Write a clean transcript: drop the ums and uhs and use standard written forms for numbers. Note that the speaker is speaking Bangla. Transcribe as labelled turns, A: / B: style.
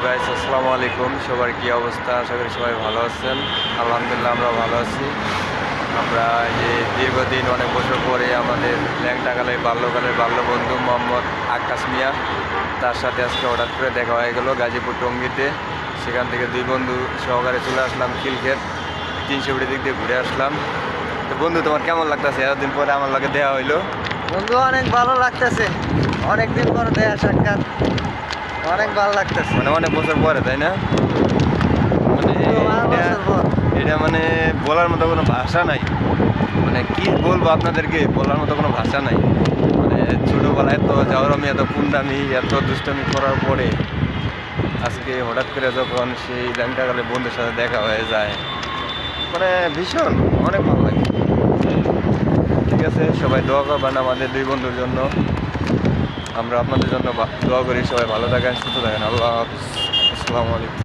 A: গাইস, আসসালামু আলাইকুম। সবার কি অবস্থা? আশা করি সবাই ভালো আছেন। আলহামদুলিল্লাহ আমরা ভালো আছি। আমরা যে দীর্ঘদিন অনেক বছর পরে আমাদের ল্যাংটাকালের বাল্যকালের বাল্যবন্ধু মোহাম্মদ আকাশ মিয়া, তার সাথে আজকে হঠাৎ করে দেখা হয়ে গেল গাজীপুর টঙ্গীতে। সেখান থেকে দুই বন্ধু সহকারে চলে আসলাম খিলক্ষেত 300 ফিটের দিক দিয়ে ঘুরে আসলাম। তো বন্ধু, তোমার কেমন লাগতেছে? এতদিন পরে আমার লগে দেওয়া হইলো।
B: বন্ধু অনেক ভালো লাগতেছে, অনেকদিন পরে দেয়া সাক্ষাৎ, অনেক ভালো লাগতেছে।
A: মানে অনেক বছর পরে, তাই না? মানে এটা মানে বলার মতো কোনো ভাষা নাই। মানে কি বলবো আপনাদেরকে, বলার মতো কোনো ভাষা নাই। মানে ছোটোবেলায় এত জাউরামি, এত পুন্ডামি, এত দুষ্টামি করার পরে আজকে হঠাৎ করে যখন সেই ল্যাংটাকালের বন্ধুর সাথে দেখা হয়ে যায়, মানে ভীষণ অনেক ভালো লাগে। ঠিক আছে, সবাই দোয়া করবেন আমাদের দুই বন্ধুর জন্য। আমরা আপনাদের জন্য দোয়া করি। সবাই ভালো থাকেন, সুস্থ থাকেন। আল্লাহ হাফিজ। আসসালামু আলাইকুম।